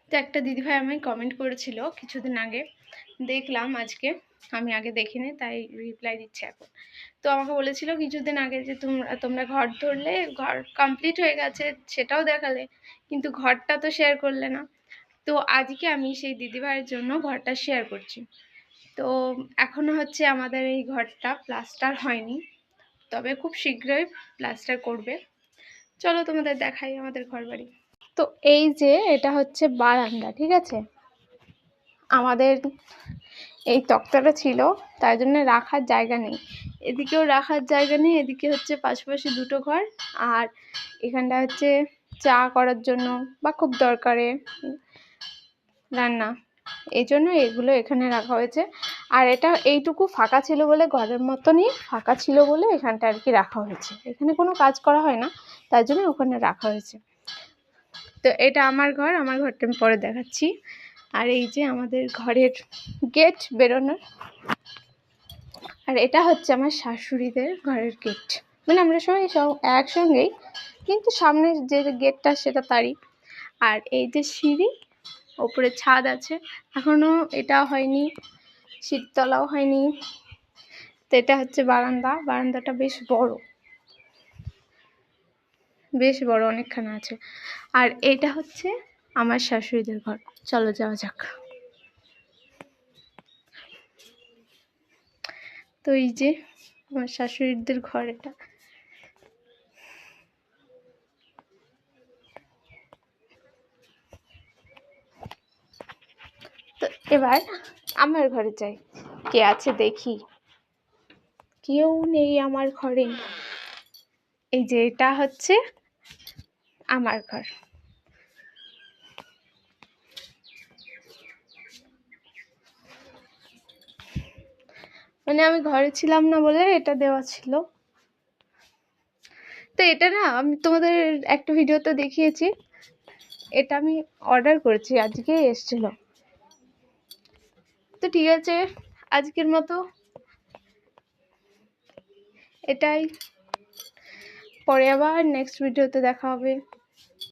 তো একটা দিদিভাই আমায় কমেন্ট করেছিল কিছুদিন আগে, দেখলাম আজকে, আমি আগে দেখিনি তাই রিপ্লাই দিচ্ছি এখন। তো আমাকে বলেছিল কিছুদিন আগে যে তোমরা ঘর ধরলে, ঘর কমপ্লিট হয়ে গেছে সেটাও দেখালে, কিন্তু ঘরটা তো শেয়ার করলে না। তো আজকে আমি সেই দিদিভাইয়ের জন্য ঘরটা শেয়ার করছি। তো এখনও হচ্ছে আমাদের এই ঘরটা প্লাস্টার হয়নি, তবে খুব শীঘ্রই প্লাস্টার করবে। চলো তোমাদের দেখাই আমাদের ঘরবাড়ি। তো এই যে এটা হচ্ছে বারান্দা, ঠিক আছে। আমাদের এই তক্তাটা ছিল, তাই জন্য রাখার জায়গা নেই, এদিকেও রাখার জায়গা নেই, এদিকে হচ্ছে পাশাপাশি দুটো ঘর, আর এখানটা হচ্ছে চা করার জন্য বা খুব দরকারে রান্না, এই জন্য এগুলো এখানে রাখা হয়েছে। আর এটা এইটুকু ফাঁকা ছিল বলে, ঘরের মতনই ফাঁকা ছিল বলে এখানটা আর কি রাখা হয়েছে। এখানে কোনো কাজ করা হয় না, তাই জন্য ওখানে রাখা হয়েছে। তো এটা আমার ঘর, আমার ঘরটা আমি পরে দেখাচ্ছি। আর এই যে আমাদের ঘরের গেট বেরোনোর, আর এটা হচ্ছে আমার শাশুড়িদের ঘরের গেট, মানে আমরা সবাই সব একসঙ্গেই, কিন্তু সামনের যে গেটটা সেটা তারই। আর এই যে সিঁড়ি, ওপরে ছাদ আছে, এখনও এটা হয়নি, শীততলাও হয়নি। তো এটা হচ্ছে বারান্দা, বারান্দাটা বেশ বড়, বেশ বড়, অনেকখানা আছে। আর এটা হচ্ছে আমার শাশুড়িদের ঘর, চলো যাওয়া যাক। তো এই যে আমার শাশুড়িদের ঘর এটা। তো এবার আমার ঘরে যাই, কে আছে দেখি। কেউ নেই আমার ঘরে। এই যে এটা হচ্ছে আমার ঘর। মানে আমি ঘরে ছিলাম না বলে এটা দেওয়া ছিল। তো এটা না আমি তোমাদের একটা ভিডিওতে দেখিয়েছি, এটা আমি অর্ডার করেছি, আজকে এসেছিল। তো ঠিক আছে, আজকের মতো এটাই, পরে আবার নেক্সট ভিডিওতে দেখা হবে।